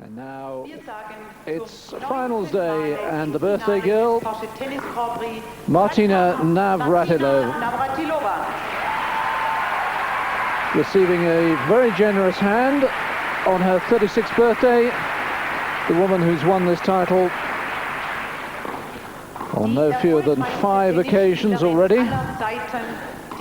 And now it's finals day, and the birthday girl, Martina Navratilova, receiving a very generous hand on her 36th birthday. The woman who's won this title on no fewer than 5 occasions already.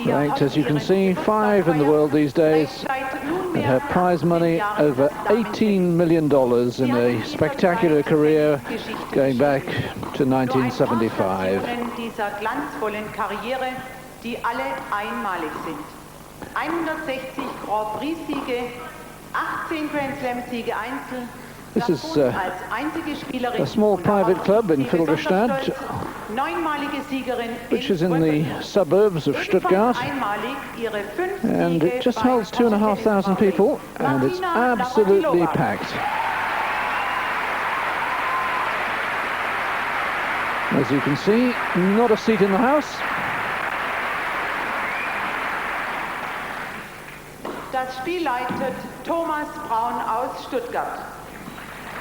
Ranked, as you can see, 5 in the world these days, and her prize money over $18 million in a spectacular career going back to 1975. 160 Grand Prix-Siege, 18 Grand Slam-Siege Einzel. This is a small private club in Filderstadt, which is in the suburbs of Stuttgart, and it just holds 2,500 people, and it's absolutely packed. As you can see, not a seat in the house. Das Spiel leitet Thomas Braun aus Stuttgart.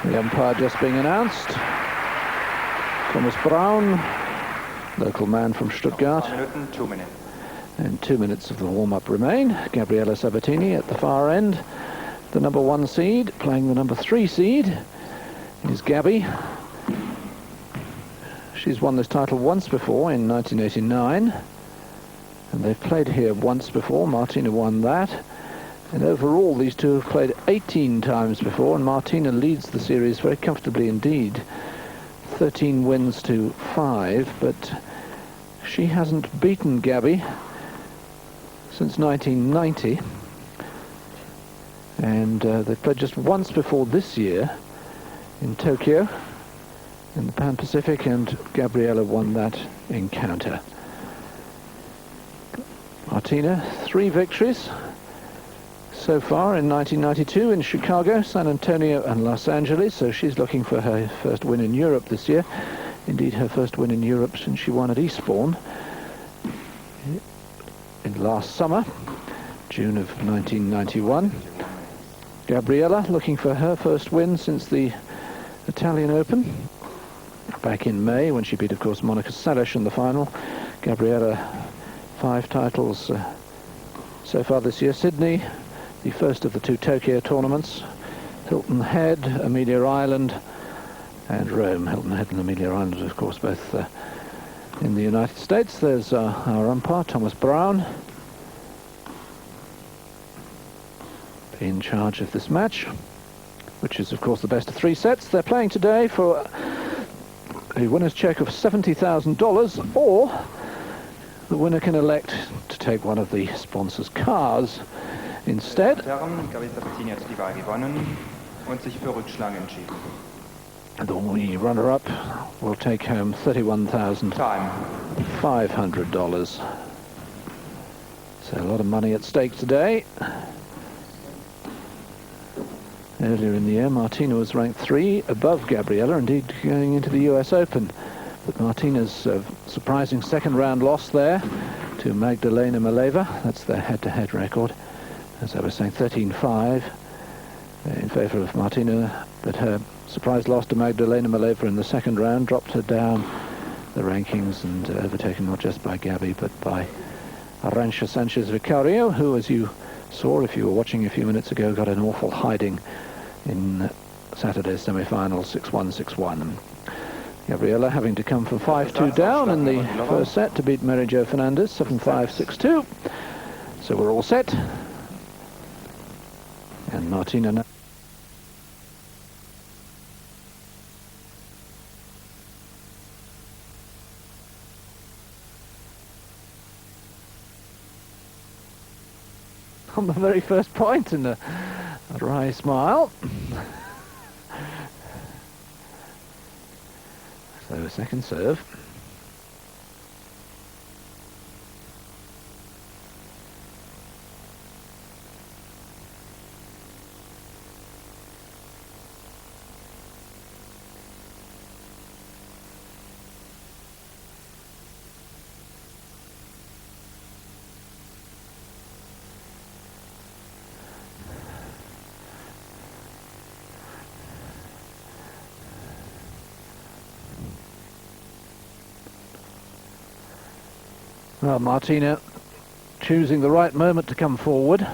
The umpire just being announced. Thomas Braun, local man from Stuttgart. 2 minutes. And 2 minutes of the warm-up remain. Gabriela Sabatini at the far end. The number 1 seed, playing the number 3 seed, is Gabby. She's won this title once before in 1989. And they've played here once before. Martina won that. And overall, these two have played 18 times before, and Martina leads the series very comfortably indeed. 13 wins to 5, but she hasn't beaten Gabby since 1990. And they've played just once before this year in Tokyo, in the Pan Pacific, and Gabriela won that encounter. Martina, 3 victories so far in 1992 in Chicago, San Antonio and Los Angeles, so she's looking for her first win in Europe this year. Indeed, her first win in Europe since she won at Eastbourne in last summer, June of 1991. Gabriela looking for her first win since the Italian Open back in May, when she beat, of course, Monica Seles in the final. Gabriela, 5 titles so far this year. Sydney, the first of the 2 Tokyo tournaments, Hilton Head, Amelia Island, and Rome. Hilton Head and Amelia Island, of course, both in the United States. There's our umpire, Thomas Braun, in charge of this match, which is, of course, the best of 3 sets. They're playing today for a winner's check of $70,000, or the winner can elect to take one of the sponsors' cars instead. Gabriela Sabatini hat die Wahl gewonnen und sich für Rückschlag entschieden. The runner-up will take home $31,500. So a lot of money at stake today. Earlier in the year, Martina was ranked 3 above Gabriela, indeed going into the US Open. But Martina's surprising second-round loss there to Magdalena Maleva. That's their head-to-head record. As I was saying, 13-5 in favour of Martina, but her surprise loss to Magdalena Maleva in the second round dropped her down the rankings and overtaken not just by Gabby, but by Arantxa Sanchez Vicario, who, as you saw if you were watching a few minutes ago, got an awful hiding in Saturday's semi-final, 6-1, 6-1. Gabriela having to come from 5-2 down in the first set to beat Mary Jo Fernandez, 7-5, 6-2. So we're all set. And Martina now. On the very first point, and a wry smile. So a second serve. Well, Martina choosing the right moment to come forward.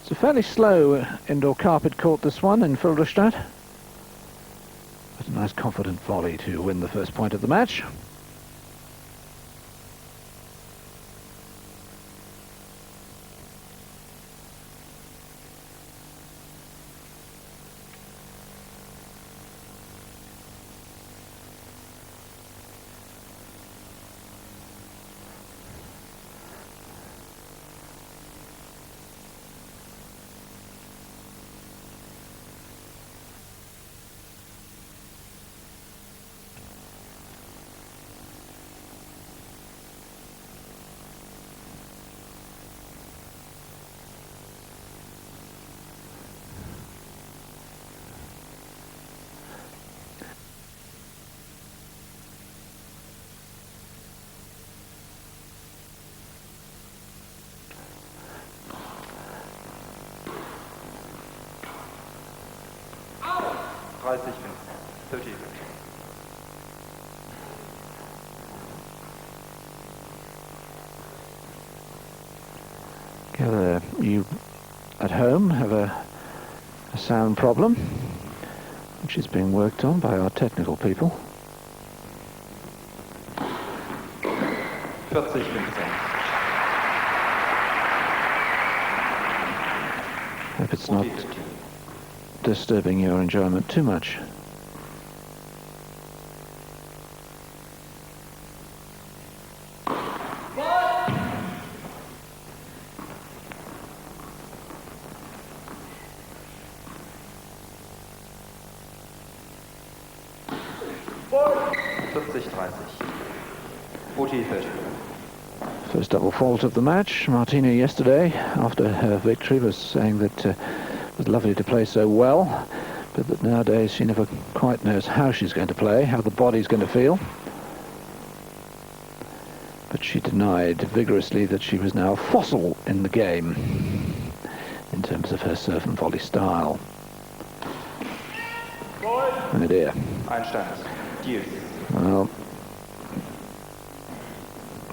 It's a fairly slow indoor carpet court, this one, in Filderstadt. But a nice confident volley to win the first point of the match. You at home have a sound problem, which is being worked on by our technical people. 40-15. Hope it's not disturbing your enjoyment too much. First double fault of the match. Martina yesterday, after her victory, was saying that it was lovely to play so well, but that nowadays she never quite knows how she's going to play, how the body's going to feel. But she denied vigorously that she was now a fossil in the game in terms of her serve and volley style. Oh dear. Well,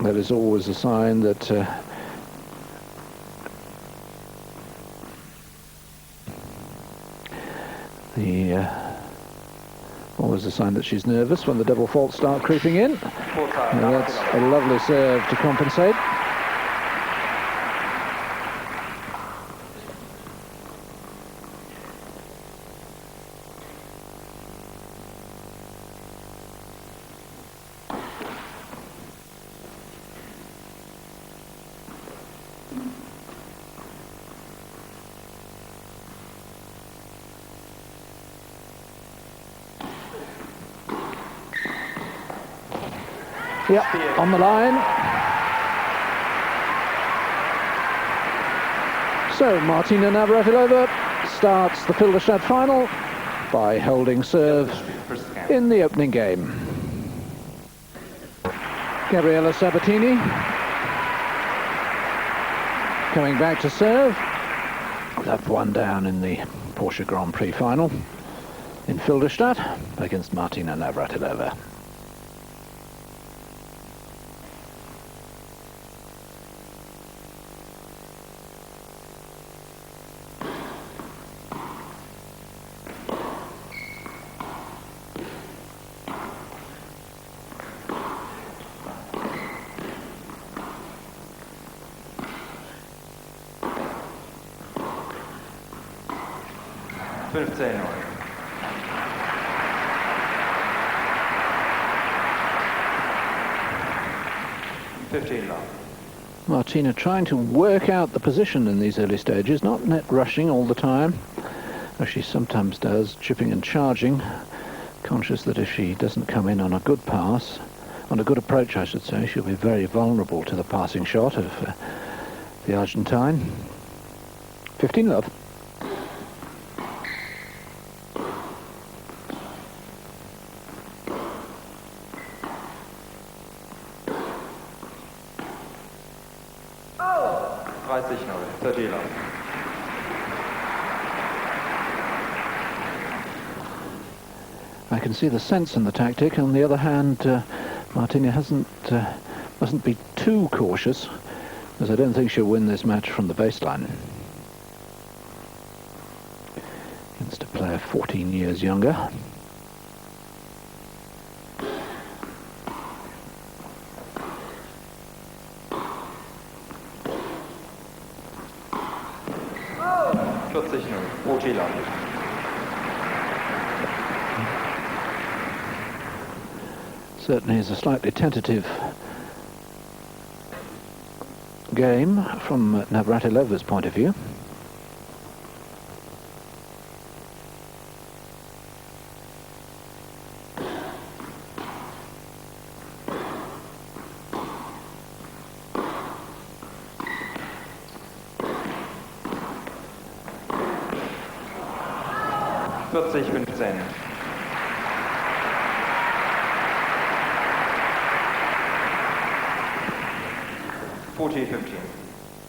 that is always a sign that always a sign that she's nervous when the double faults start creeping in. And that's a lovely serve to compensate. Yep, on the line. So Martina Navratilova starts the Filderstadt final by holding serve in the opening game. Gabriela Sabatini coming back to serve. Left one down in the Porsche Grand Prix final in Filderstadt against Martina Navratilova. Martina trying to work out the position in these early stages, not net rushing all the time, as she sometimes does, chipping and charging, conscious that if she doesn't come in on a good pass, on a good approach I should say, she'll be very vulnerable to the passing shot of the Argentine. 15-love. I can see the sense in the tactic. On the other hand, Martina hasn't mustn't be too cautious, as I don't think she'll win this match from the baseline. Against a player 14 years younger. Certainly is a slightly tentative game from Navratilova's point of view.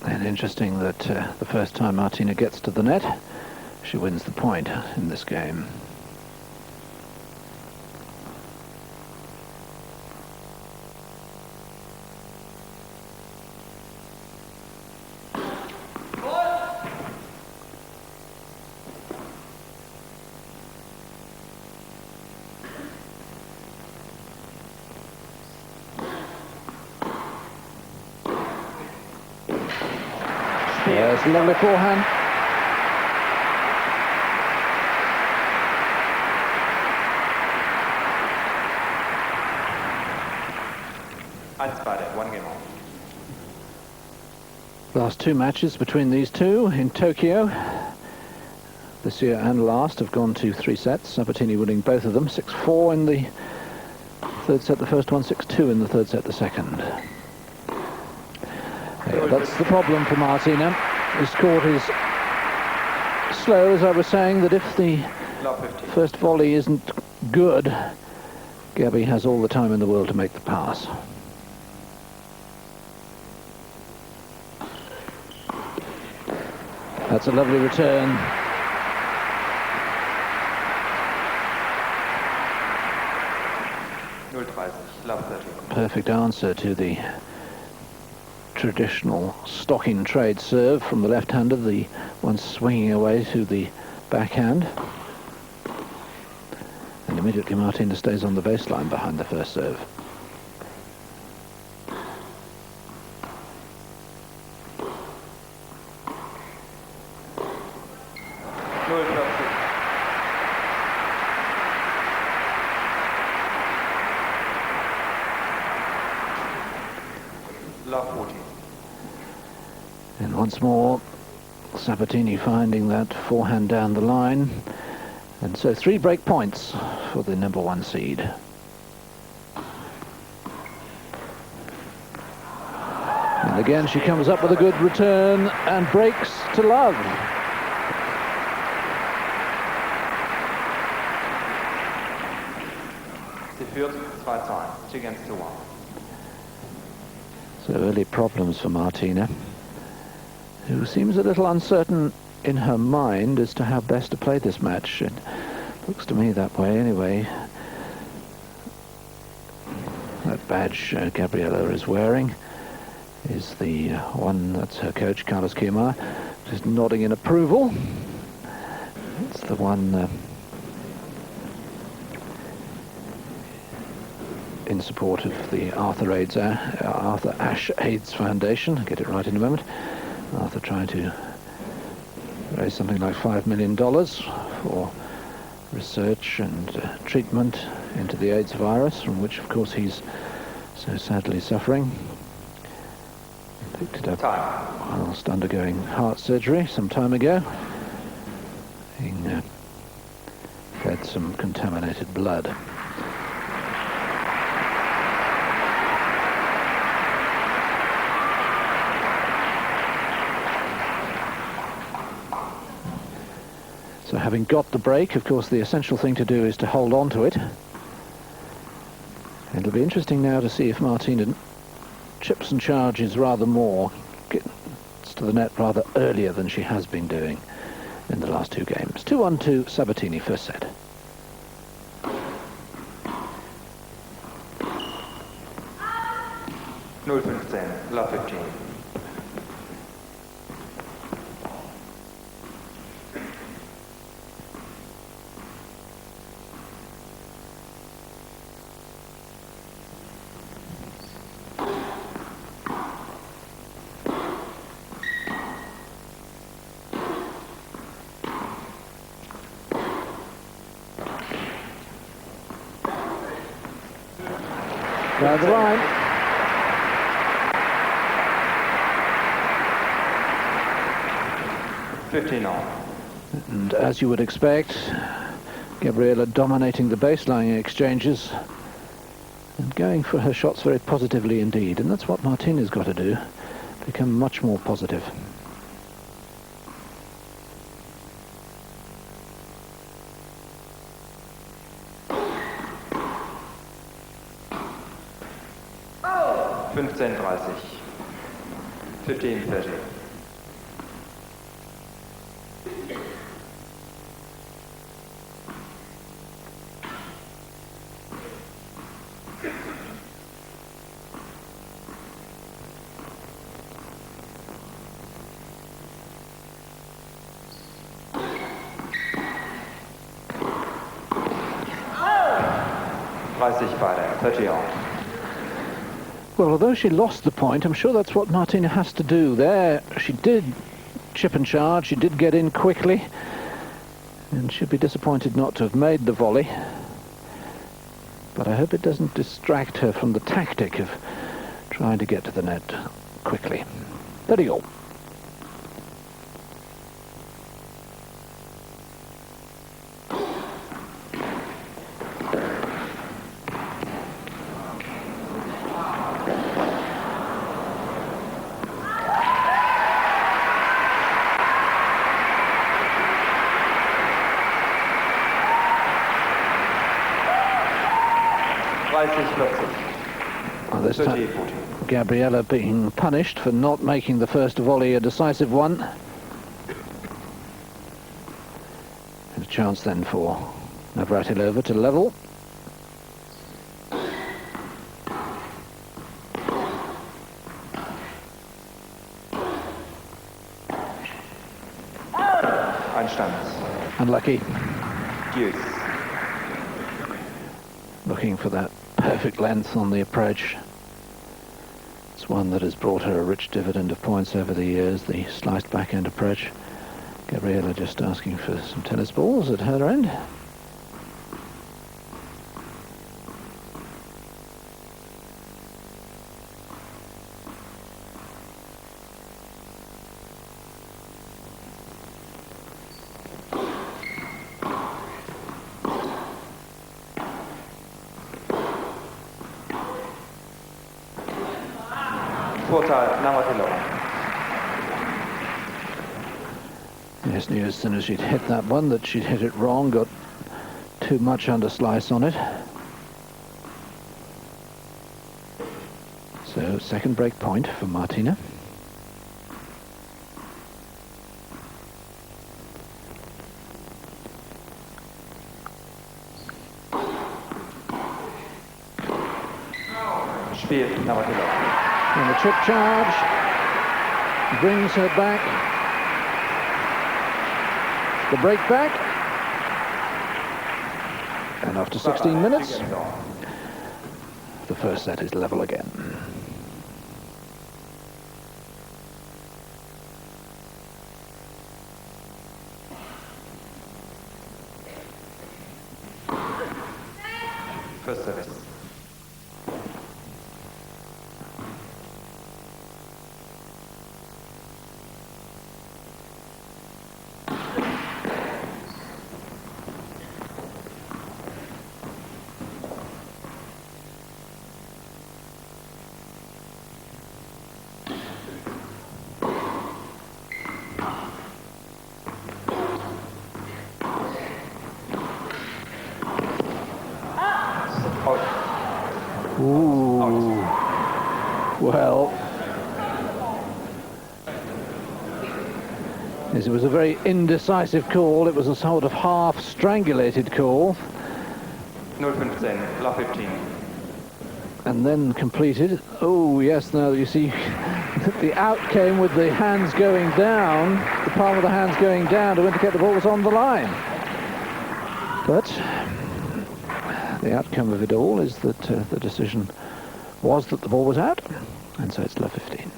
And interesting that the first time Martina gets to the net, she wins the point in this game. There's a lovely forehand. One game on. Last two matches between these two in Tokyo this year and last have gone to 3 sets. Sabatini winning both of them, 6-4 in the third set, the first one, 6-2 in the third set, the second. Yeah, that's the problem for Martina. This court is slow, as I was saying, that if the first volley isn't good, Gabby has all the time in the world to make the pass. That's a lovely return. Perfect answer to the traditional stock-in-trade serve from the left-hander, the one swinging away to the backhand. And immediately Martina stays on the baseline behind the first serve. And once more, Sabatini finding that forehand down the line. And so 3 break points for the number 1 seed. And again, she comes up with a good return and breaks to love. Sie führt 2-2, 2-1. So early problems for Martina, who seems a little uncertain in her mind as to how best to play this match. It looks to me that way anyway. That badge Gabriela is wearing is the one that's her coach, Carlos Chiamar, just nodding in approval. It's the one in support of the Arthur Ashe AIDS Foundation. I'll get it right in a moment. Arthur trying to raise something like $5 million for research and treatment into the AIDS virus, from which of course he's so sadly suffering. Picked it up whilst undergoing heart surgery some time ago, being fed some contaminated blood. So having got the break, of course, the essential thing to do is to hold on to it. It'll be interesting now to see if Martina chips and charges rather more, gets to the net rather earlier than she has been doing in the last 2 games. 2-1 to Sabatini, first set. 0,15, love 15. Down the line. And as you would expect, Gabriela dominating the baseline exchanges and going for her shots very positively indeed. And that's what Martina's got to do, become much more positive. Oh! 15:30. 15:30. Well, although she lost the point, I'm sure that's what Martina has to do. There, she did chip and charge, she did get in quickly, and she'd be disappointed not to have made the volley. But I hope it doesn't distract her from the tactic of trying to get to the net quickly. 30 all. Well, this time, Gabriela being punished for not making the first volley a decisive one. And a chance then for Navratilova to level. Unlucky. Deuce. Looking for that perfect length on the approach. It's one that has brought her a rich dividend of points over the years, the sliced backhand approach. Gabriela just asking for some tennis balls at her end. Yes, knew as soon as she'd hit that one that she'd hit it wrong, got too much underslice on it. So, second break point for Martina. And the chip charge brings her back. The break back. And after 16 minutes, the first set is level again. First service. Ooh. Well, yes, it was a very indecisive call. It was a sort of half strangulated call. 0,15, love 15. and then completed. Oh, yes, now you see the out came with the hands going down, the palm of the hands going down to indicate the ball was on the line. But the outcome of it all is that the decision was that the ball was out, and so it's love 15.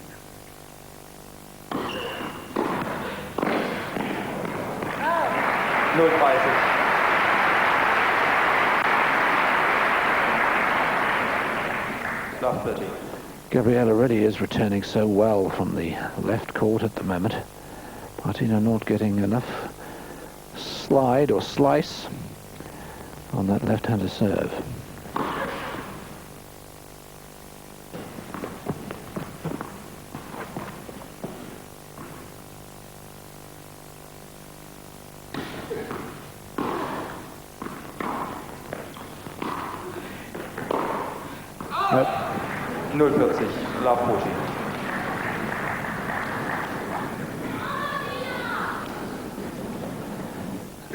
Love 30. Gabriela really is returning so well from the left court at the moment. Martina not getting enough slide or slice on that left-hander serve. Nope. 040, love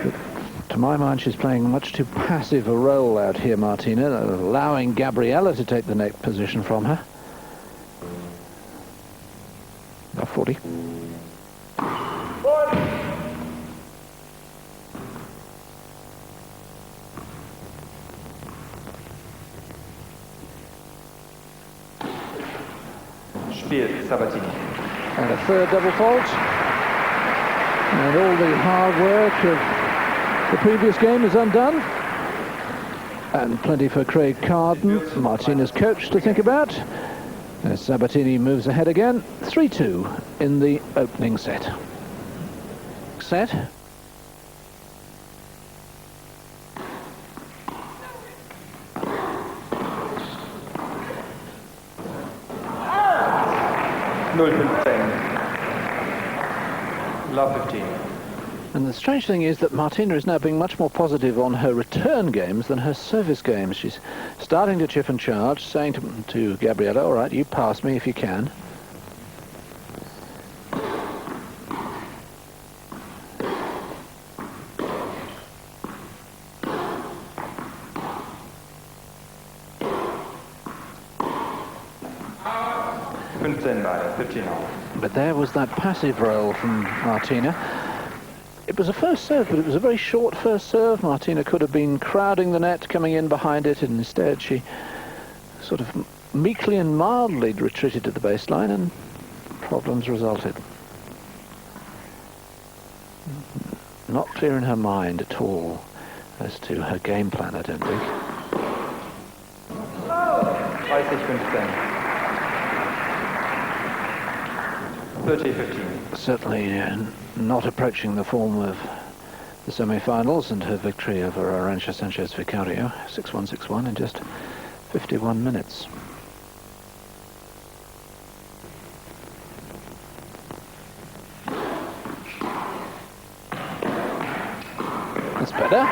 40. To my mind, she's playing much too passive a role out here, Martina, allowing Gabriela to take the net position from her. Love 40. Sabatini. And a third double fault. And all the hard work of the previous game is undone. And plenty for Craig Carden, Martina's coach, to think about. As Sabatini moves ahead again. 3-2 in the opening set. Set. Love 15. And the strange thing is that Martina is now being much more positive on her return games than her service games. She's starting to chip and charge, saying to Gabriela, all right, you pass me if you can. But there was that passive role from Martina. It was a first serve, but it was a very short first serve. Martina could have been crowding the net, coming in behind it, and instead she sort of meekly and mildly retreated to the baseline, and problems resulted. Not clear in her mind at all as to her game plan, I don't think. 30-15. 30-15. Certainly not approaching the form of the semi-finals and her victory over Arantxa Sanchez Vicario, 6-1, 6-1 in just 51 minutes. That's better.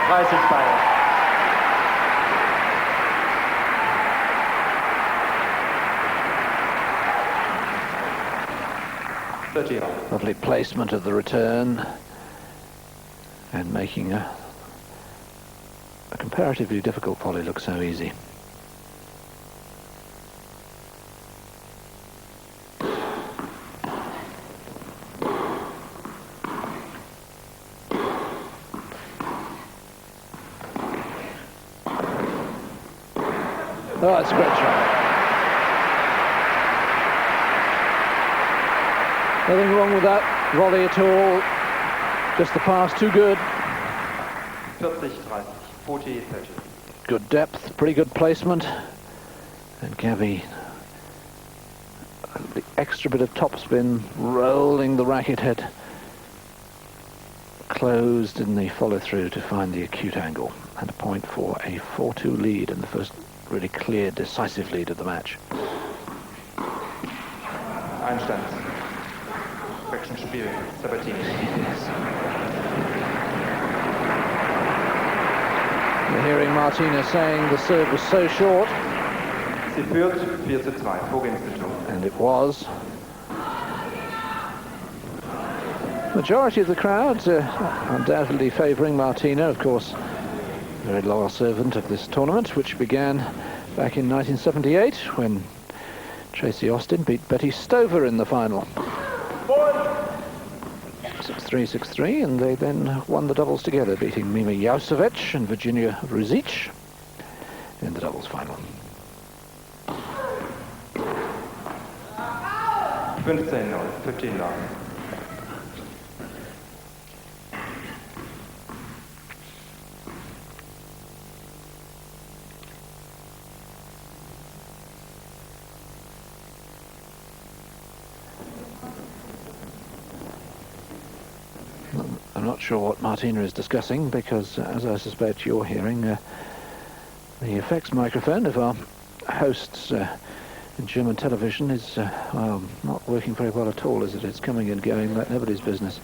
30-2. Lovely placement of the return and making a comparatively difficult volley look so easy. Oh, it's a great try. Nothing wrong with that volley at all. Just the pass, too good. 40-30, 40-30. Good depth, pretty good placement. And Gabby, the extra bit of topspin, rolling the racket head closed in the follow-through to find the acute angle. And a point for a 4-2 lead and the first really clear, decisive lead of the match. Einstand. Spiel, Sabatini. Yes. You're hearing Martina saying the serve was so short. Sie führt 4-2, Vorgehensmittel. And it was. Majority of the crowd undoubtedly favouring Martina, of course, very loyal servant of this tournament, which began back in 1978 when Tracy Austin beat Betty Stover in the final. 6-3, 6-3, and they then won the doubles together, beating Mima Jausovic and Virginia Ruzic in the doubles final. 15-0, 15-9. I'm not sure what Martina is discussing because, as I suspect you're hearing, the effects microphone of our hosts in German television is well, not working very well at all, is it? It's coming and going like nobody's business.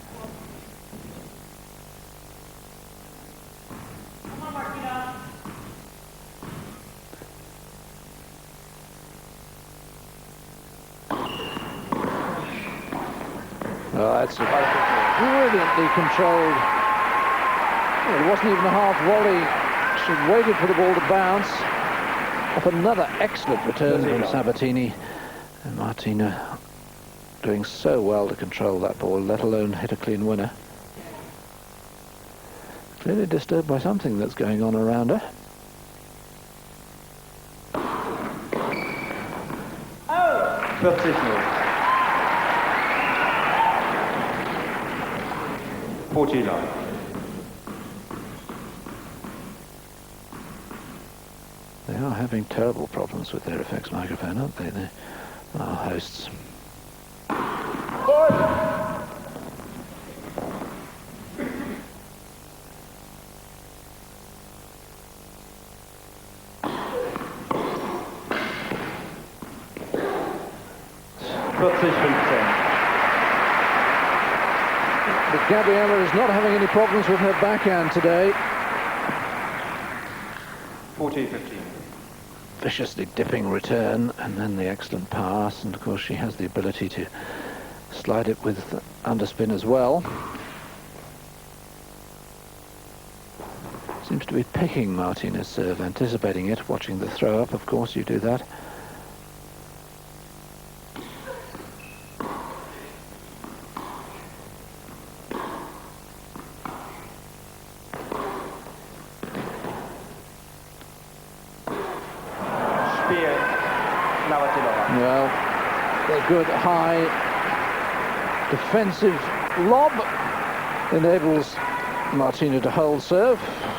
Oh, that's brilliantly controlled. Well, it wasn't even a half volley. She waited for the ball to bounce. Off another excellent return from Sabatini. And Martina doing so well to control that ball, let alone hit a clean winner. Clearly disturbed by something that's going on around her. Oh! 40-0. 49. They are having terrible problems with their effects microphone, aren't they? Our hosts. But Gabriela is not having any problems with her backhand today. 40-15. Viciously dipping return, and then the excellent pass, and of course she has the ability to slide it with underspin as well. Seems to be picking Martina's serve, anticipating it, watching the throw up, of course you do that. Well, a good high defensive lob enables Martina to hold serve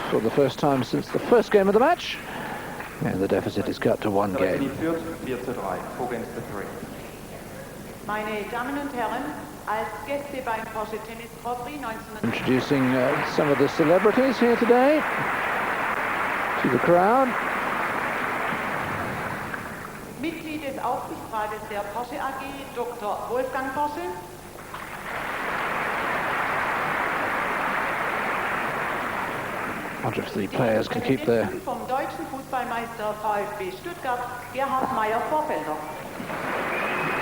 for the first time since the first game of the match, and the deficit is cut to one game. Meine Damen und Herren, als Gäste beim Porsche Tennis Grand Prix 19... Introducing some of the celebrities here today to the crowd. Mitglied des Aufsichtsrates der Porsche AG, Dr. Wolfgang Porsche. I wonder if the players can keep their... Vom deutschen Fußballmeister VfB Stuttgart, Gerhard Meyer-Vorfelder.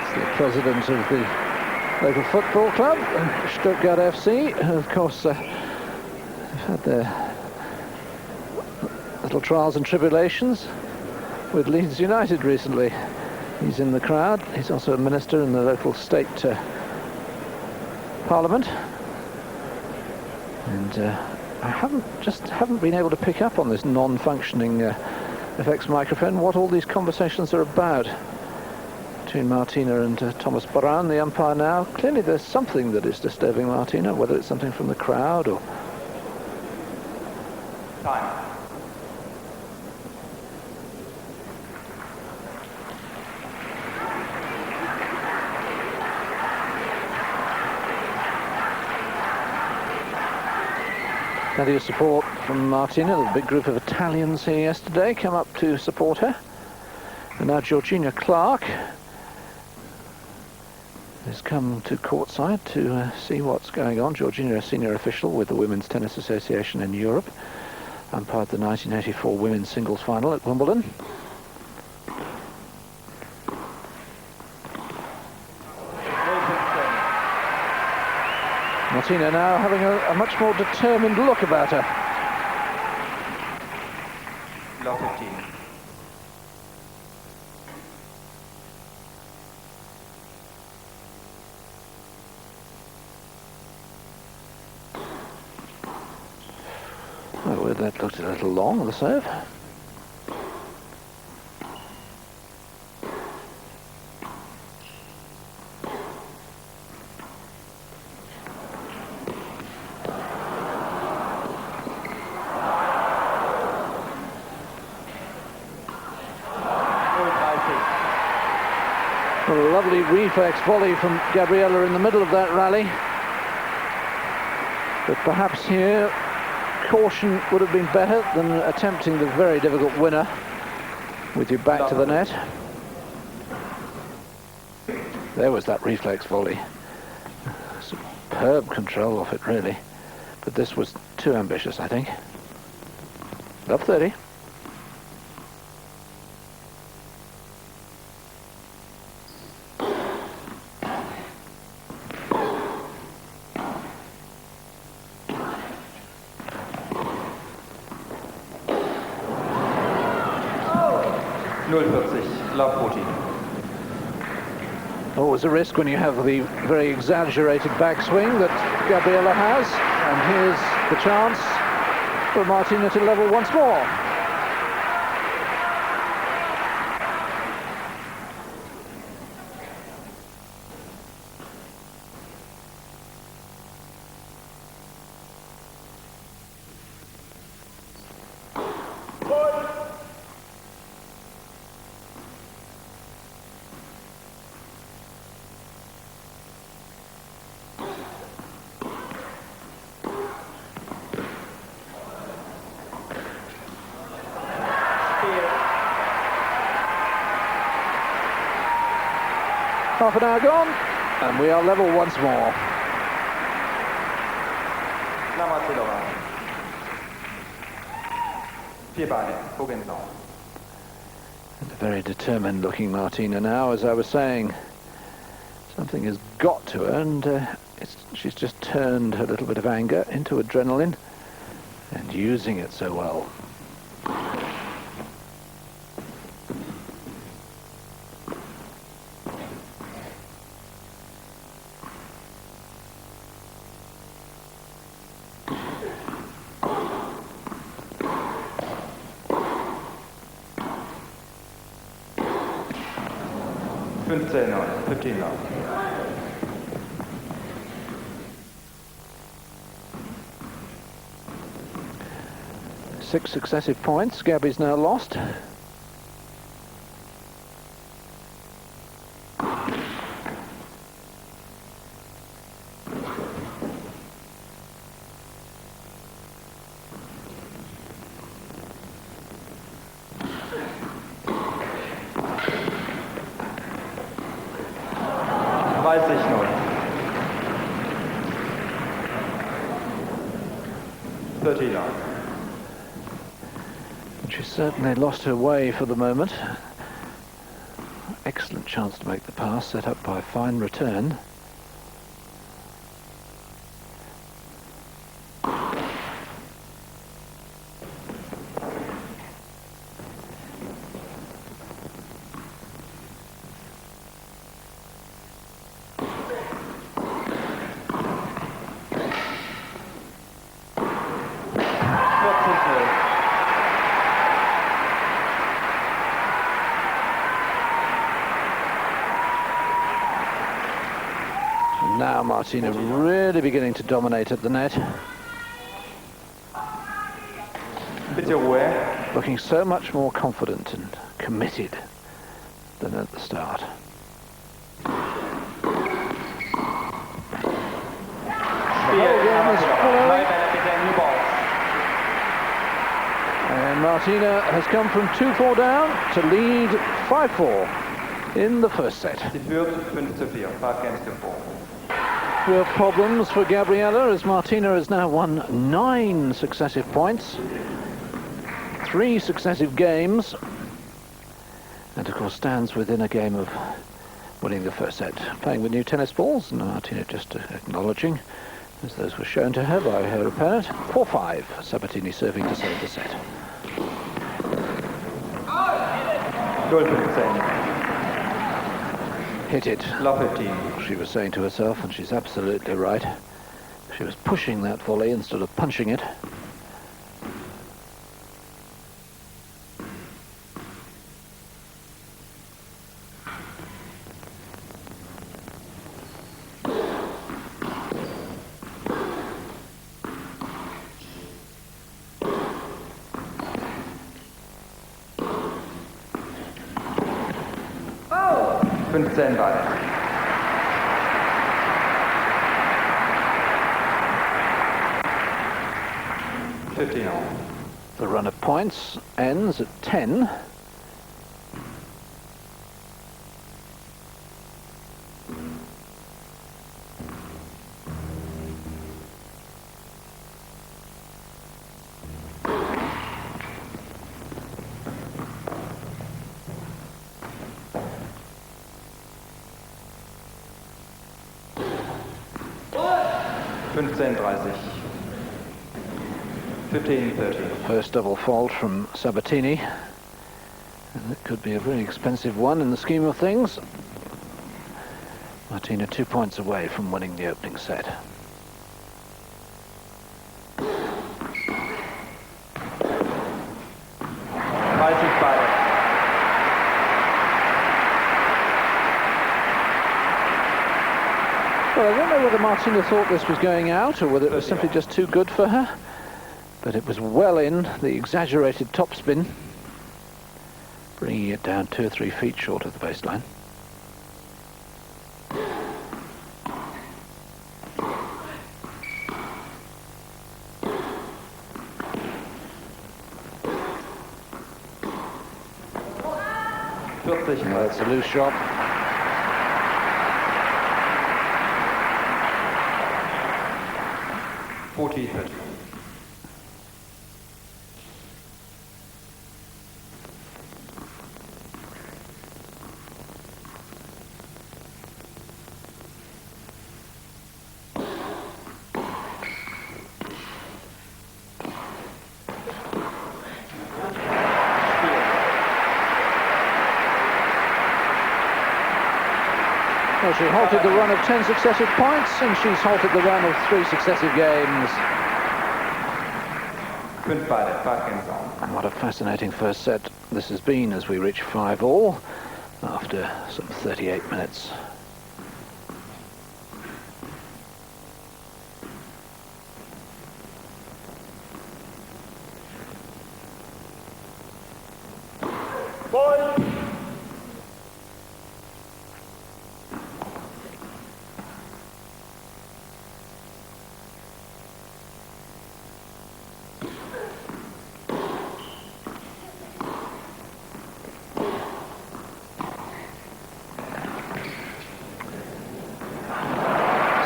It's the president of the local football club, Stuttgart FC, who of course have had their little trials and tribulations with Leeds United recently. He's in the crowd. He's also a minister in the local state parliament. And I haven't been able to pick up on this non-functioning FX microphone what all these conversations are about between Martina and Thomas Baran, the umpire now. Clearly there's something that is disturbing Martina, whether it's something from the crowd or... Time. Plenty of support from Martina. The big group of Italians here yesterday come up to support her. And now Georgina Clark has come to courtside to see what's going on. Georgina, a senior official with the Women's Tennis Association in Europe, umpired the 1984 women's singles final at Wimbledon. Martina now having a much more determined look about her. Love 15. But that looked a little long, the serve. A lovely reflex volley from Gabriela in the middle of that rally. But perhaps here, caution would have been better than attempting the very difficult winner with your back to the net. There was that reflex volley. Superb control off it, really. But this was too ambitious, I think. Love 30. Always a risk when you have the very exaggerated backswing that Gabriela has, and here's the chance for Martina to level once more. Half an hour gone, and we are level once more. Navratilova. 4 Beine, Vogelsau. And a very determined looking Martina now, as I was saying. Something has got to her, and she's just turned her little bit of anger into adrenaline and using it so well. No, 15 now. Six successive points. Gabby's now lost. She certainly lost her way for the moment. Excellent chance to make the pass, set up by a fine return. Now Martina really beginning to dominate at the net. Looking so much more confident and committed than at the start. And Martina has come from 2-4 down to lead 5-4 in the first set. Real problems for Gabriela, as Martina has now won 9 successive points, 3 successive games, and of course stands within a game of winning the first set. Playing with new tennis balls, and Martina just acknowledging, as those were shown to her by her opponent. 4-5, Sabatini serving to save the set. Hit it, she was saying to herself, and she's absolutely right. She was pushing that volley instead of punching it. 15 Ball. The run of points ends at 10. First double fault from Sabatini, and it could be a very expensive one in the scheme of things. Martina 2 points away from winning the opening set. Well, I don't know whether Martina thought this was going out or whether it was simply just too good for her, but it was well in, the exaggerated topspin, bringing it down 2 or 3 feet short of the baseline. That's a loose shot. Well, she halted the run of 10 successive points, and she's halted the run of 3 successive games. And what a fascinating first set this has been as we reach 5-all after some 38 minutes.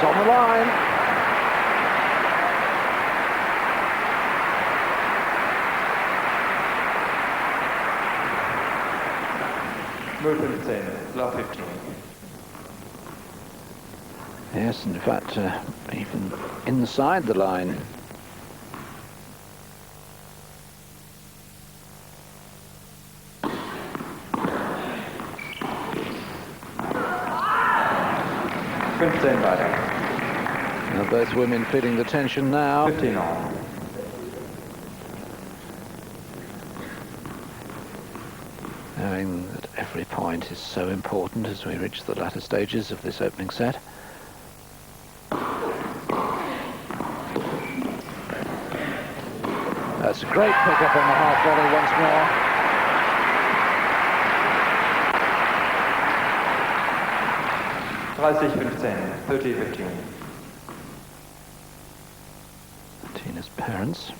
On the line. Love 15. Yes, in fact, even inside the line. Now both women feeling the tension now. 15 all. Knowing that every point is so important as we reach the latter stages of this opening set. That's a great pick-up on the half volley once more. Martina's parents.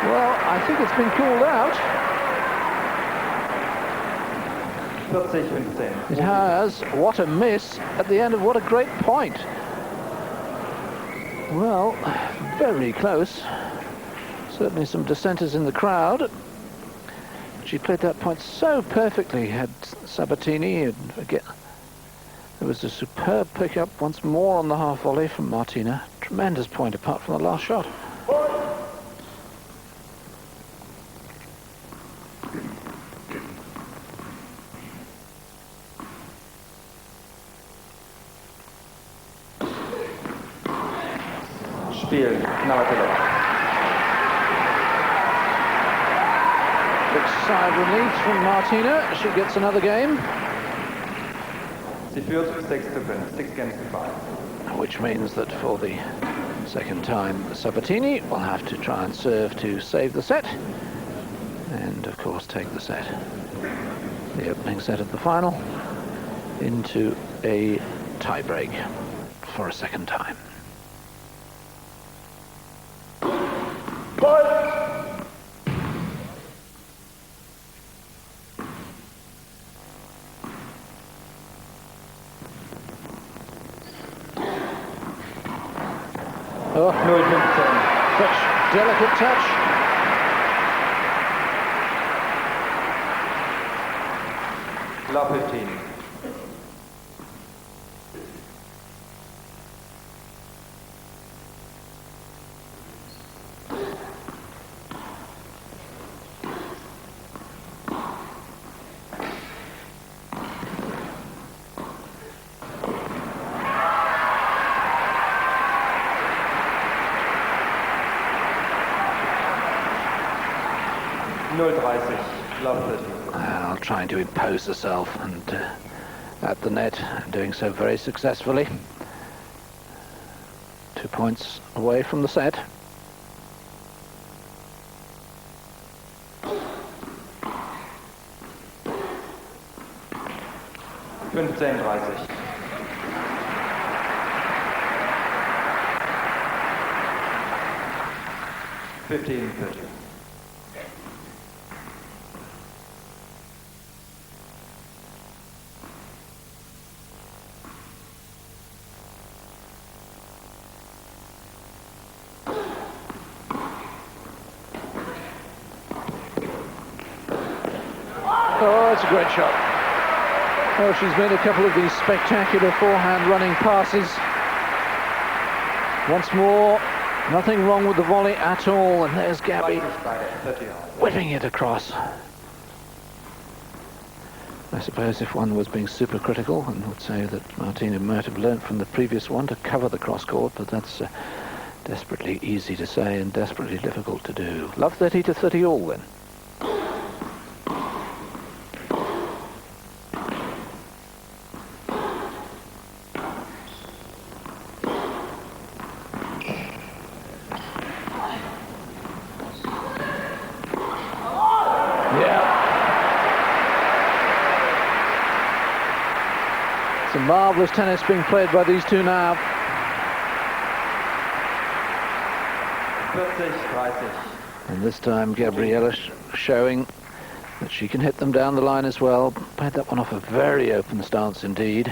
Well, I think it's been called out. It has. What a miss at the end of what a great point. Well, very close. Certainly some dissenters in the crowd. She played that point so perfectly, had Sabatini. And again, there was a superb pick-up once more on the half volley from Martina. Tremendous point apart from the last shot. Spiel, Navratilova. 15 terrific side relief from Martina. She gets another game. Sie führt 6 to 6 games to 5. Which means that for the second time, Sabatini will have to try and serve to save the set. And of course take the set, the opening set of the final, into a tiebreak for a second time. Oh, 0-15. such delicate touch. Love 15. Love 13. Well, trying to impose herself and at the net, doing so very successfully. 2 points away from the set. (15:30). 15:30. Oh, it's a great shot. Oh, she's made a couple of these spectacular forehand running passes. Once more, nothing wrong with the volley at all, and there's Gabby whipping it across. I suppose if one was being super critical and would say that Martina might have learnt from the previous one to cover the cross court, but that's desperately easy to say and desperately difficult to do. Love 30-30 all then. Some marvellous tennis being played by these two now. 40-30. And this time Gabriela showing that she can hit them down the line as well. Played that one off a very open stance indeed.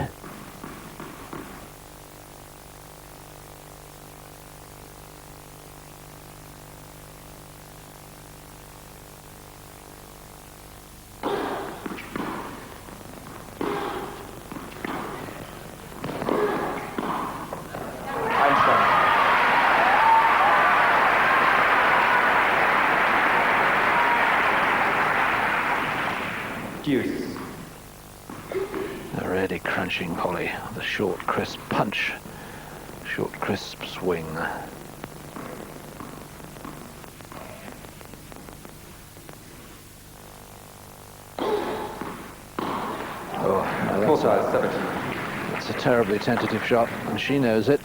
Deuce. A really crunching volley, the short, crisp punch, short, crisp swing. Oh, that's a terribly tentative shot, and she knows it.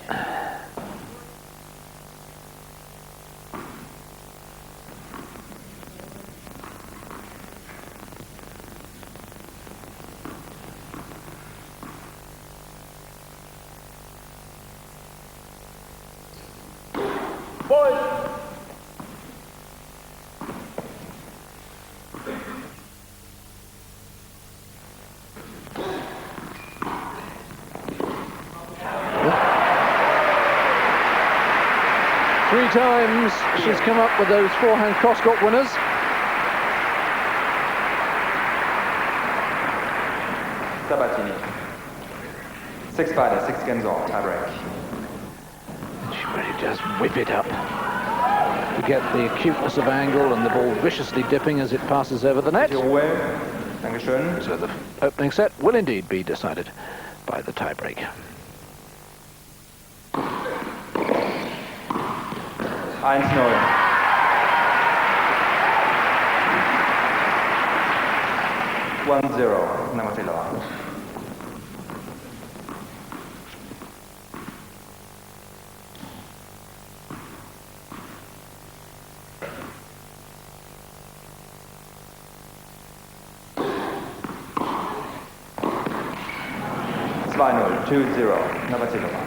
Three times she's come up with those forehand cross-court winners. Sabatini. 6-5, 6 games all, tiebreak. She really does whip it up to get the acuteness of angle and the ball viciously dipping as it passes over the net. Dankeschön. So the opening set will indeed be decided by the tiebreak. 1-0. 1-0, Navratilova. Final 2-0, Navratilova.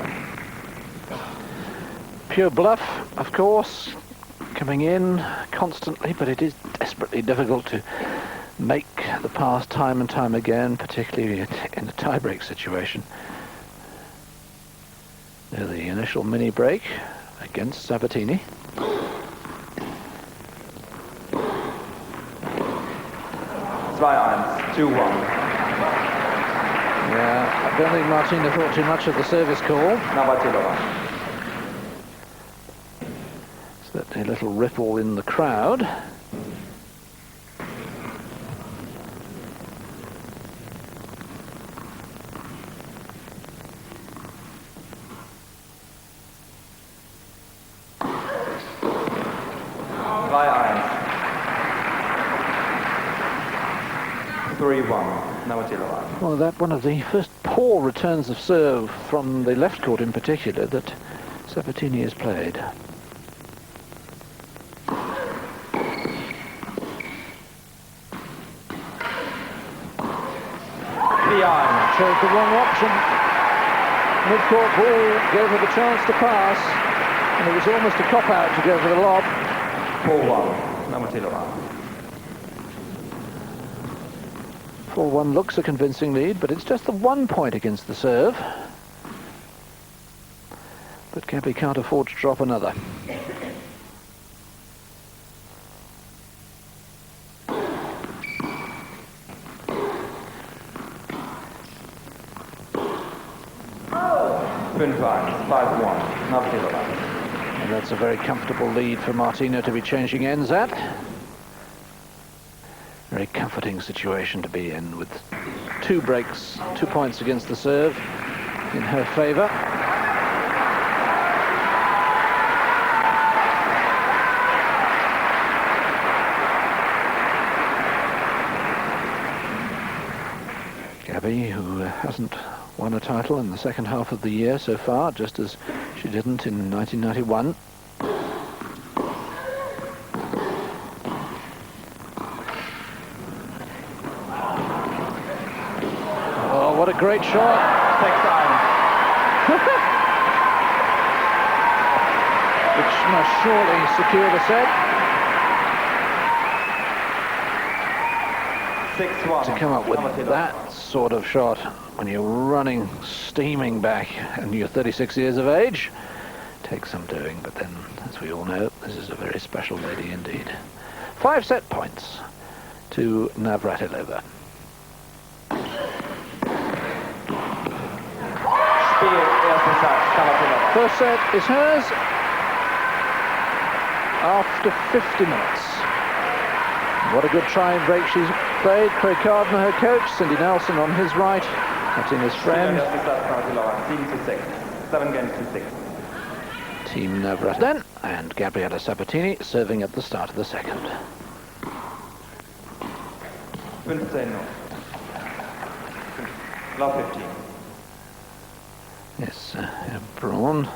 Pure bluff, of course, coming in constantly, but it is desperately difficult to make the pass time and time again, particularly in a tiebreak situation. Now the initial mini break against Sabatini. 2-1. Yeah, I don't think Martina thought too much of the service call. Navratilova. Certainly a little ripple in the crowd. Well, that one of the first poor returns of serve from the left court in particular that Sabatini has played. Chose the wrong option. Mid-court ball gave her the chance to pass, and it was almost a cop-out to go for the lob. 4-1, Navratilova. 4-1 looks a convincing lead, but it's just the 1 point against the serve. But Gabby can't afford to drop another. And that's a very comfortable lead for Martina to be changing ends at. Very comforting situation to be in, with 2 breaks, 2 points against the serve in her favour. Gabby, who hasn't won a title in the second half of the year so far, just as she didn't in 1991. Oh, what a great shot! Which must surely secure the set. 6-1. To come up with that sort of shot when you're running, steaming back, and you're 36 years of age, takes some doing. But then, as we all know, this is a very special lady indeed. 5 set points to Navratilova. First set is hers after 50 minutes. What a good try and break she's played. Craig Gardner, her coach, Cindy Nelson on his right, Martina's friend. 7 games to 6. Team Navratilova and Gabriela Sabatini serving at the start of the second. 15. Love 15. Yes, Braun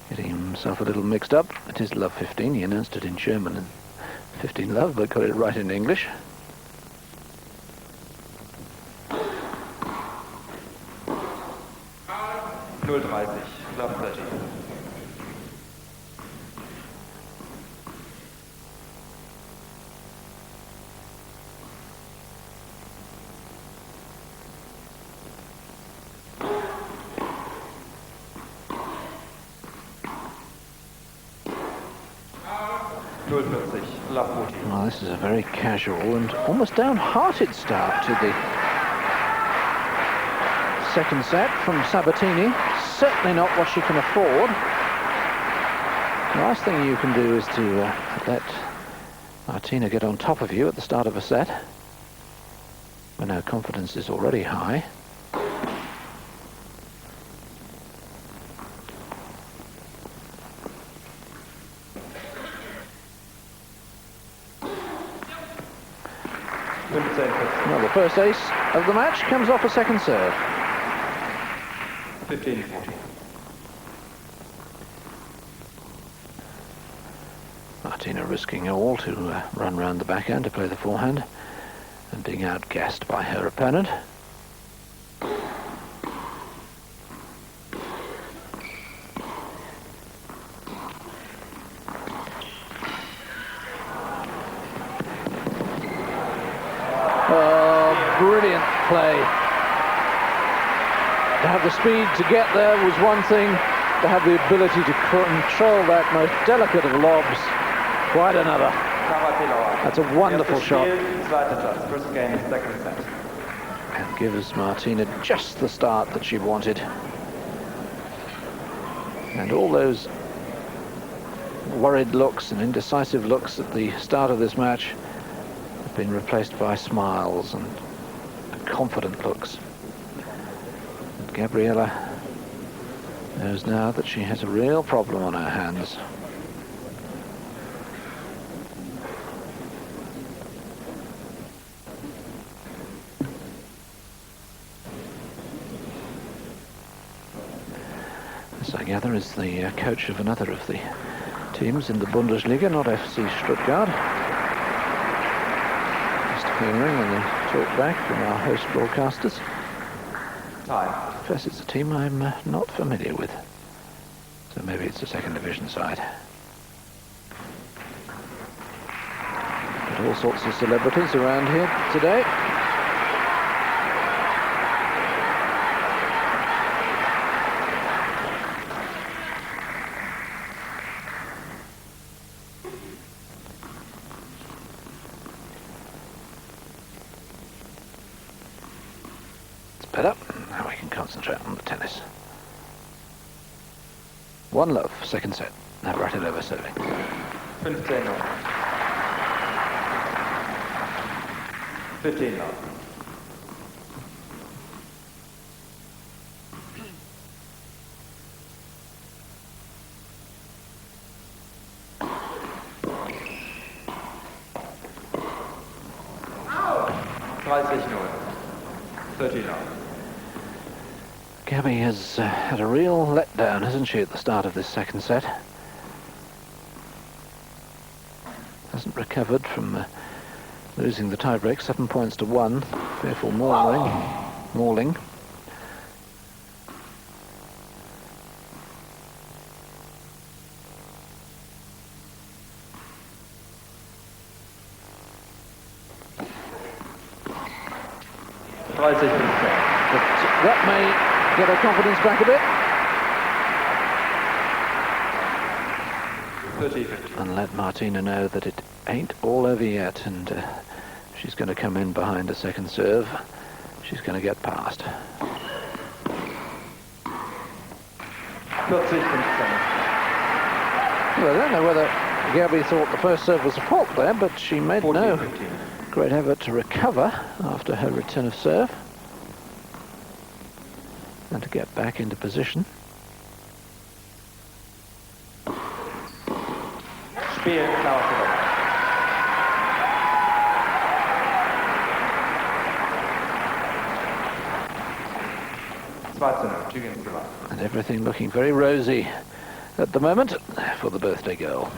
getting himself a little mixed up. It is love 15. He announced it in German and 15 love, but got it right in English. Love 30. Well, this is a very casual and almost downhearted start to the second set from Sabatini. Certainly not what she can afford. The last thing you can do is to let Martina get on top of you at the start of a set when her confidence is already high. Well, the first ace of the match comes off a second serve. 15-40. Martina risking all to run round the backhand to play the forehand and being outgassed by her opponent. Brilliant play. To have the speed to get there was one thing, to have the ability to control that most delicate of lobs, quite another. That's a wonderful shot. First game, second set. And gives Martina just the start that she wanted. And all those worried looks and indecisive looks at the start of this match have been replaced by smiles and confident looks. And Gabriela knows now that she has a real problem on her hands. As I gather, is the coach of another of the teams in the Bundesliga, not FC Stuttgart. Mr. Hearing on the talk back from our host broadcasters. Time. I confess it's a team I'm not familiar with. So maybe it's a second division side. But all sorts of celebrities around here today. Better. Now we can concentrate on the tennis. 1-love, second set. Navratilova serving. 15-0. 15-0. Gabby has had a real letdown, hasn't she, at the start of this second set? Hasn't recovered from losing the tiebreak, 7 points to 1. Fearful mauling. But that may get her confidence back a bit. 30-50. And let Martina know that it ain't all over yet, and she's going to come in behind a second serve. She's going to get past. 40-15. Well, I don't know whether Gabby thought the first serve was a fault there, but she made no great effort to recover after her return of serve and to get back into position. Spiel, Navratilova. And everything looking very rosy at the moment for the birthday girl.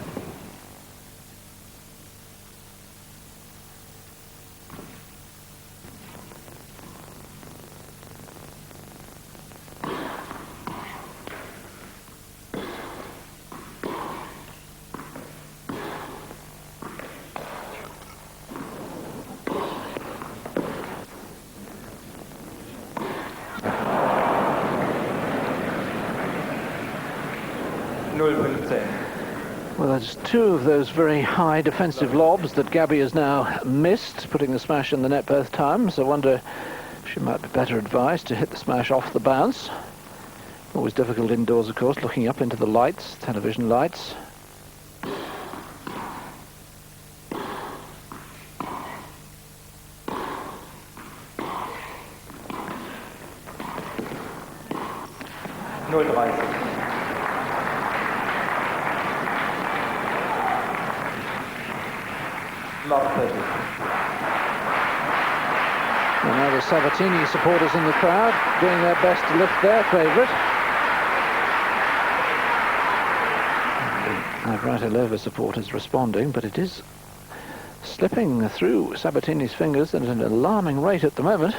Well, there's two of those very high defensive lobs that Gabby has now missed, putting the smash in the net both times. I wonder if she might be better advised to hit the smash off the bounce. Always difficult indoors, of course, looking up into the lights, television lights. of Sabatini supporters in the crowd doing their best to lift their favourite. Navratilova supporters responding, but it is slipping through Sabatini's fingers at an alarming rate at the moment.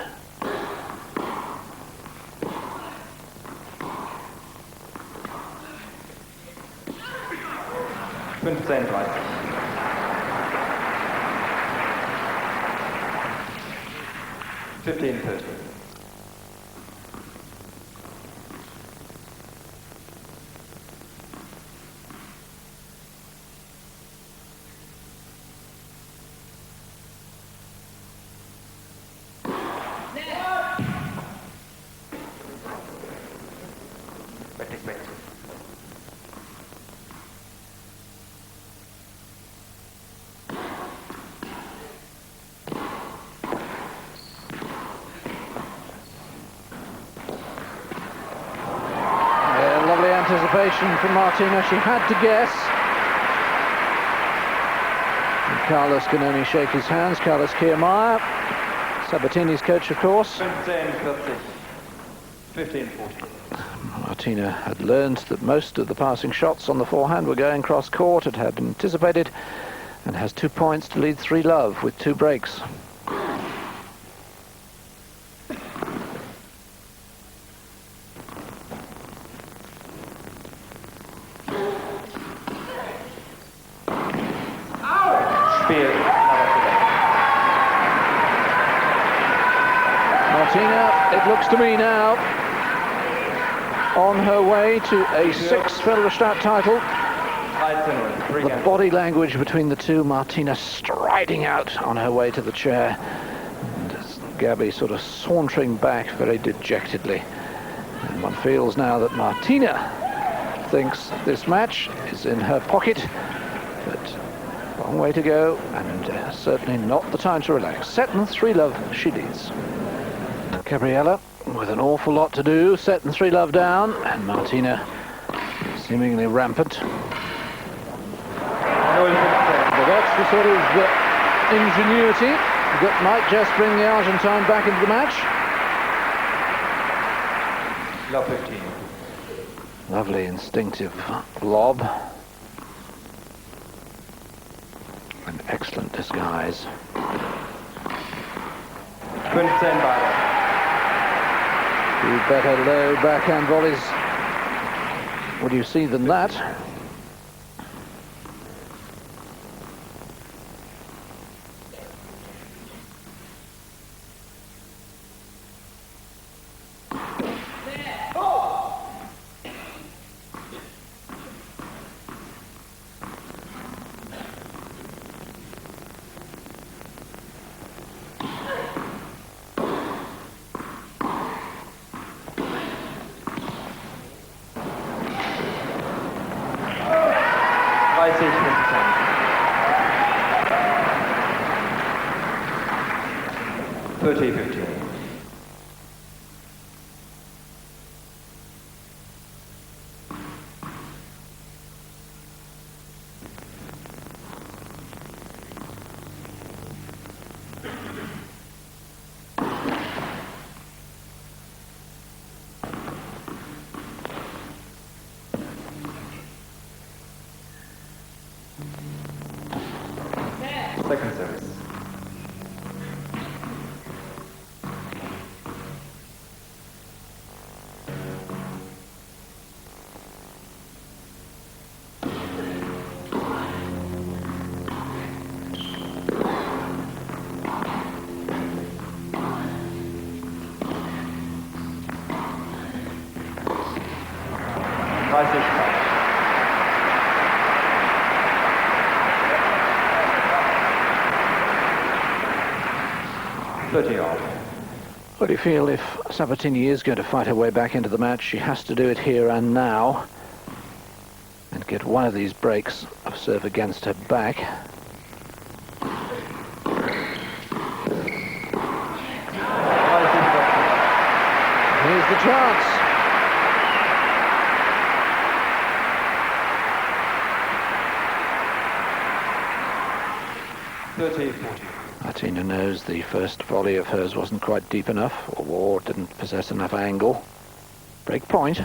Anticipation from Martina. She had to guess. And Carlos can only shake his hands. Carlos Kiermaier, Sabatini's coach, of course. 15-40. Martina had learned that most of the passing shots on the forehand were going cross-court. It had anticipated and has 2 points to lead 3-love with 2 breaks. It looks to me now on her way to a 6th Filderstadt title. The body language between the two, Martina striding out on her way to the chair, and Gabby sort of sauntering back very dejectedly. And one feels now that Martina thinks this match is in her pocket, but long way to go, and certainly not the time to relax. Set and 3-love, she leads. Gabriela with an awful lot to do, set and 3-love down, and Martina seemingly rampant. But that's the sort of ingenuity that might just bring the Argentine back into the match. Love 15. Lovely instinctive lob. An excellent disguise. 15 beide. 2 better low backhand volleys. What do you see than that? Second service. What do you feel if Sabatini is going to fight her way back into the match? She has to do it here and now and get one of these breaks of serve against her back. Here's the chance. Martina knows the first volley of hers wasn't quite deep enough, or didn't possess enough angle. Break point.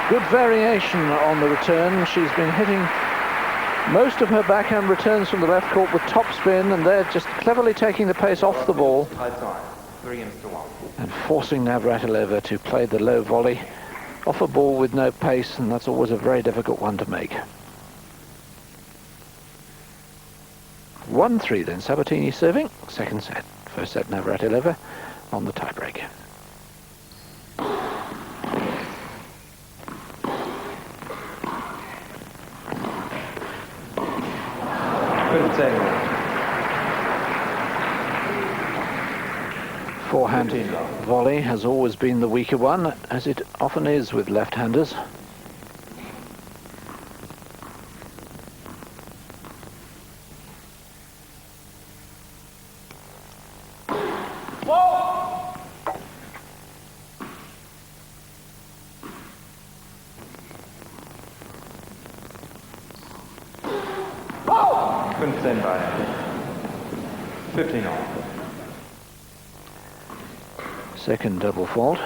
Good variation on the return. She's been hitting most of her backhand returns from the left court with topspin, and they're just cleverly taking the pace off the ball and forcing Navratilova to play the low volley off a ball with no pace, and that's always a very difficult one to make. 1-3 then, Sabatini serving. Second set. First set Navratilova on the tiebreak. Forehand volley has always been the weaker one, as it often is with left-handers. Second double fault.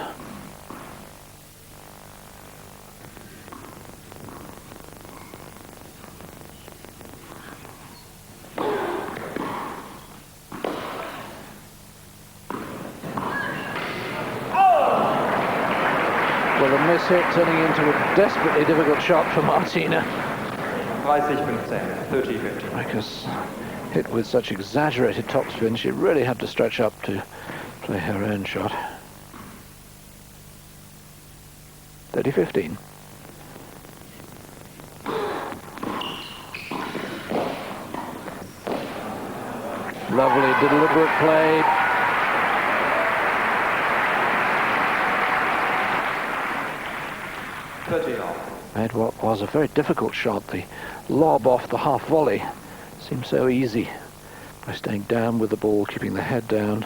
Well, a miss hit turning into a desperately difficult shot for Martina. 30-15. Because hit with such exaggerated topspin, she really had to stretch up to play her own shot. 30-15. Lovely deliberate play. Made what was a very difficult shot. The lob off the half volley seemed so easy by staying down with the ball, keeping the head down.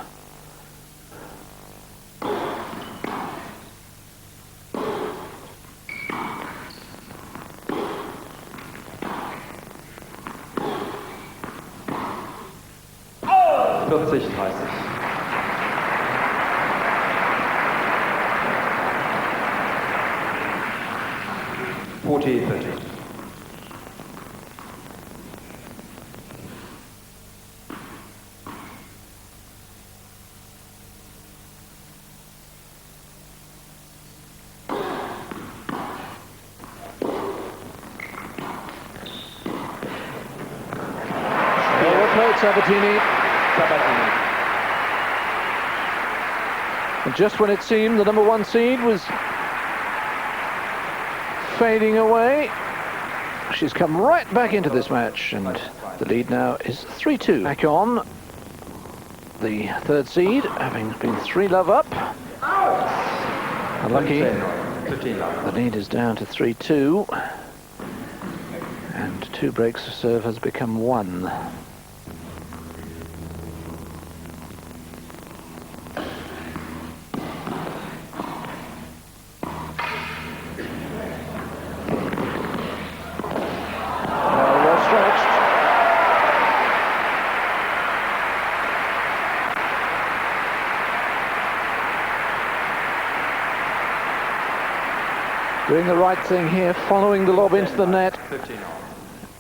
Sabatini. And just when it seemed the number one seed was fading away, she's come right back into this match, and the lead now is 3-2. Back on the third seed, having been 3-love up. Unlucky. The lead is down to 3-2, and 2 breaks of serve has become 1. Doing the right thing here, following the lob into the net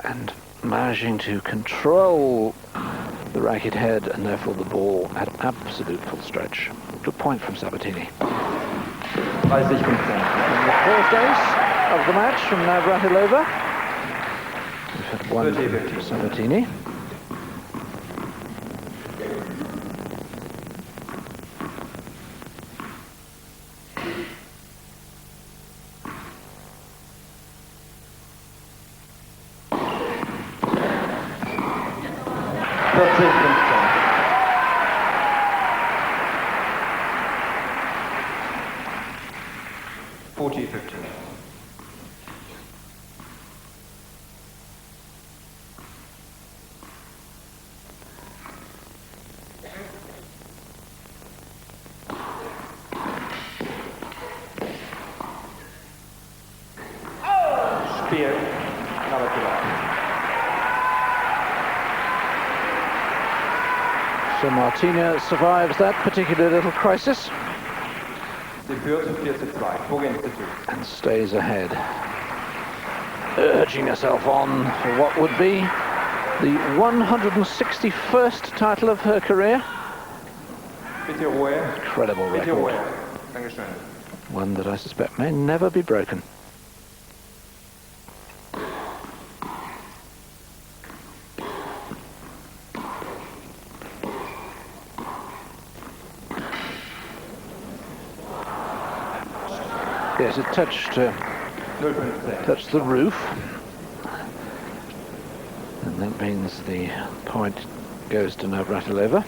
and managing to control the racket head and therefore the ball at absolute full stretch. Good point from Sabatini. And the fourth ace of the match from Navratilova. We've had one from Sabatini. So Martina survives that particular little crisis Sie führt 4:2, Vogelinstitut. and stays ahead, urging herself on for what would be the 161st title of her career. Bitte Ruhe. Incredible Bitte record. Ruhe. Dankeschön. One that I suspect may never be broken. Yes, it touched the roof, and that means the point goes to Navratilova.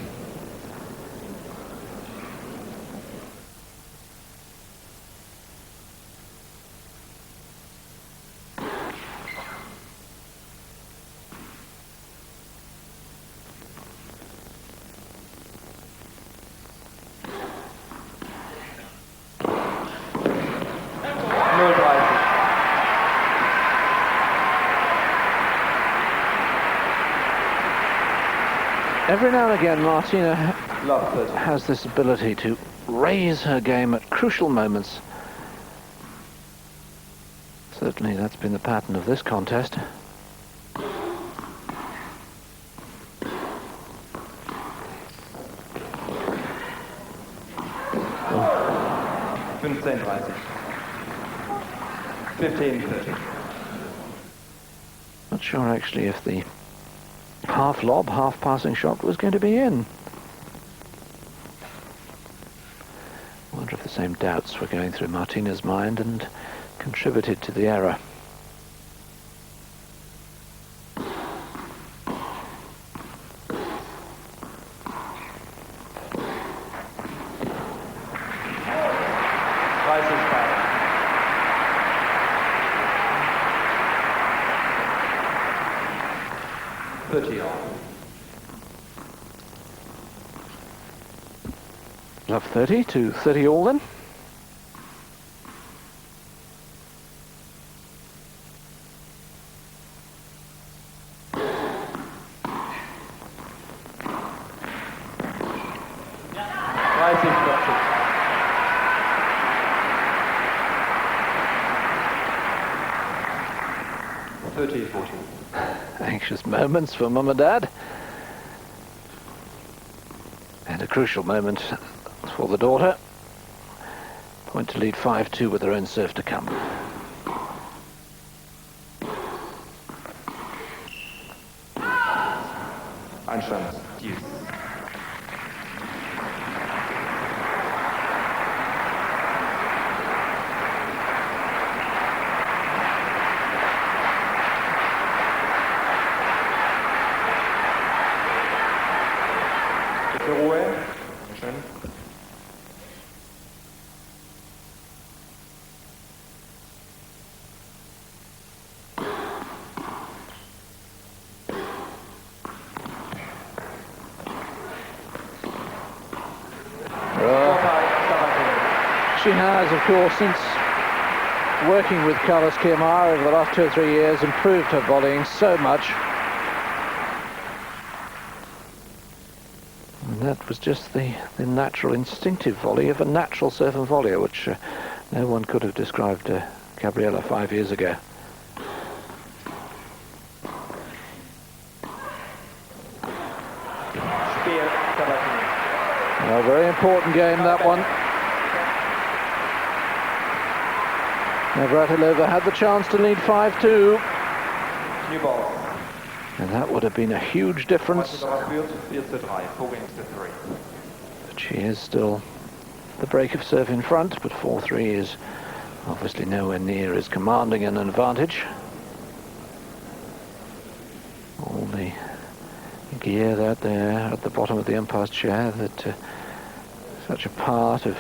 Every now and again, Martina has this ability to raise her game at crucial moments. Certainly that's been the pattern of this contest. Oh. 15:30. 15:30. Not sure actually if the half lob, half passing shot was going to be in. I wonder if the same doubts were going through Martina's mind and contributed to the error. Love 30 to 30 all then. Anxious moments for Mum and Dad. And a crucial moment for the daughter. Point to lead 5-2 with their own serve to come. Einstand, Deuce. Bitte Ruhe. Schön. She has, of course, since working with Carlos Chiamar over the last 2 or 3 years, improved her volleying so much. And that was just the natural, instinctive volley of a natural serve and volleyer, which no one could have described Gabriela 5 years ago. A very important game, that one. Navratilova had the chance to lead 5-2. New ball. And that would have been a huge difference. 4:3, But she is still the break of serve in front, but 4-3 is obviously nowhere near as commanding an advantage. All the gear out there at the bottom of the umpire's chair that such a part of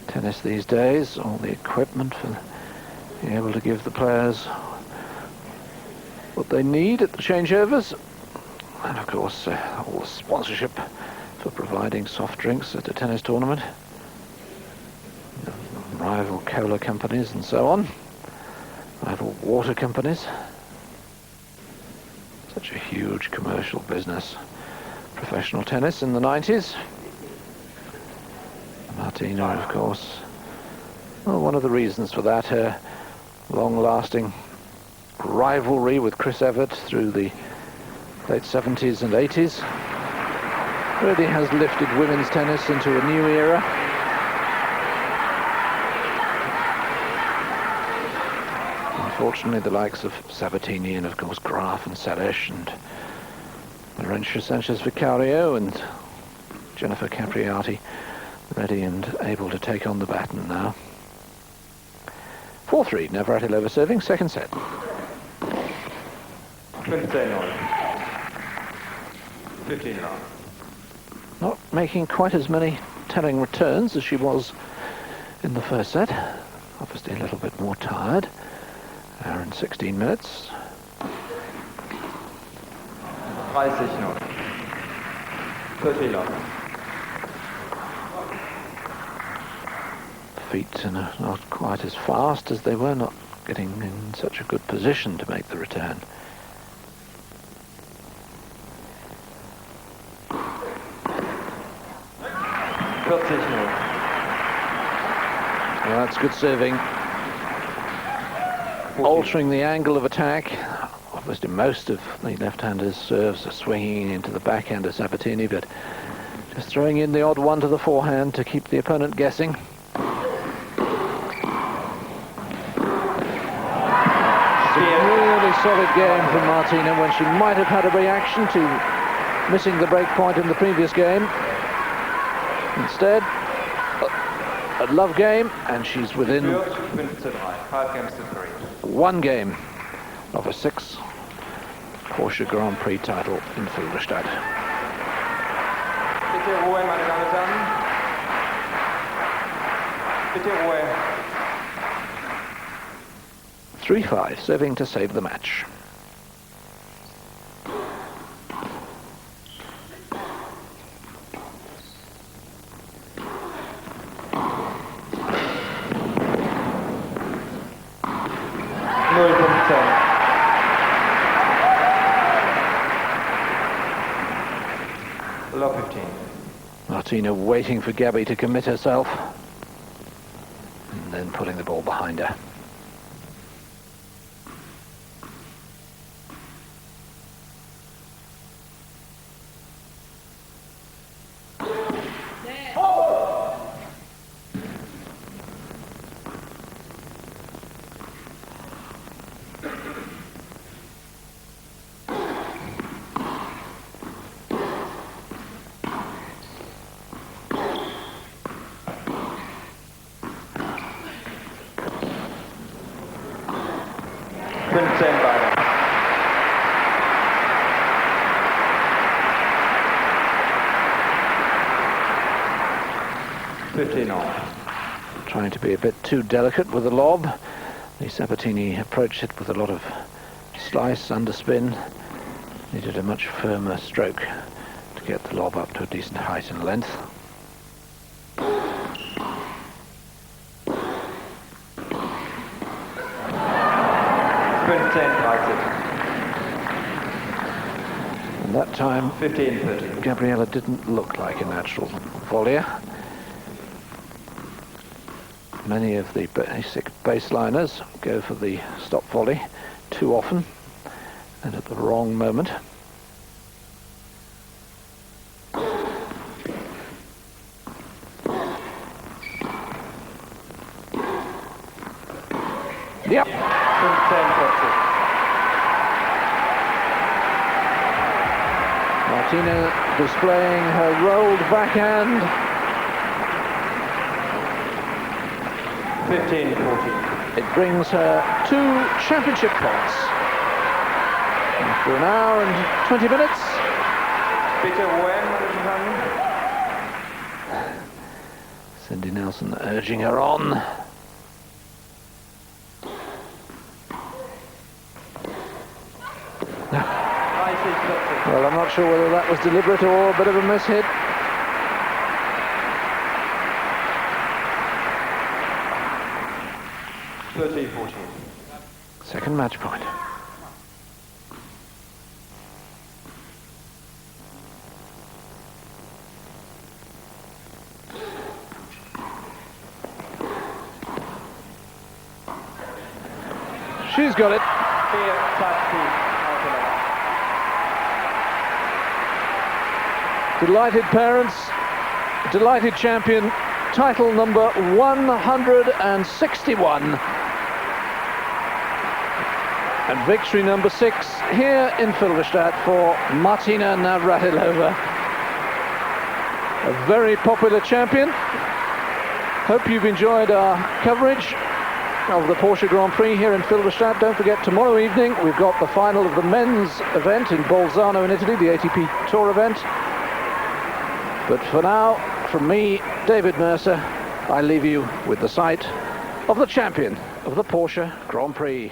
tennis these days, all the equipment for being able to give the players what they need at the changeovers, and of course all the sponsorship for providing soft drinks at a tennis tournament, rival cola companies and so on, rival water companies. Such a huge commercial business professional tennis in the 90s. Martina, of course, well, one of the reasons for that, her long-lasting rivalry with Chris Evert through the late 70s and 80s really has lifted women's tennis into a new era. Unfortunately, the likes of Sabatini and, of course, Graf and Salish and Laurentia Sanchez-Vicario and Jennifer Capriati ready and able to take on the baton now. 4-3, Navratilova serving, second set. 15 now. Not making quite as many telling returns as she was in the first set. Obviously a little bit more tired. Hour and 16 minutes. 30 noch. 30 noch. Feet are not quite as fast as they were, not getting in such a good position to make the return. Well, that's good serving. Altering the angle of attack. Obviously most of the left-handers' serves are swinging into the backhand of Sabatini, but just throwing in the odd one to the forehand to keep the opponent guessing. Really solid game from Martina when she might have had a reaction to missing the break point in the previous game. Instead, a love game, and she's within 5 games to 3. one game of a 6th Porsche Grand Prix title in Filderstadt. Bitte Ruhe, meine Damen und Herren. Bitte Ruhe. 3-5, serving to save the match. Love 15. Martina waiting for Gabby to commit herself and then putting the ball behind her. Trying to be a bit too delicate with the lob. The Sabatini approached it with a lot of slice, underspin. Needed a much firmer stroke to get the lob up to a decent height and length. And that time, 15-30. Gabriela didn't look like a natural volleyer. Many of the basic baseliners go for the stop volley too often and at the wrong moment. Yep. Martina displaying her rolled backhand. 15-14. It brings her 2 championship points. After an hour and 20 minutes. Bitte Ruhe, meine Damen. Cindy Nelson urging her on. Well, I'm not sure whether that was deliberate or a bit of a mishit. Second match point. She's got it. Delighted parents, delighted champion, title number 161. And victory number 6 here in Filderstadt for Martina Navratilova. A very popular champion. Hope you've enjoyed our coverage of the Porsche Grand Prix here in Filderstadt. Don't forget, tomorrow evening we've got the final of the men's event in Bolzano in Italy, the ATP Tour event. But for now, from me, David Mercer, I leave you with the sight of the champion of the Porsche Grand Prix.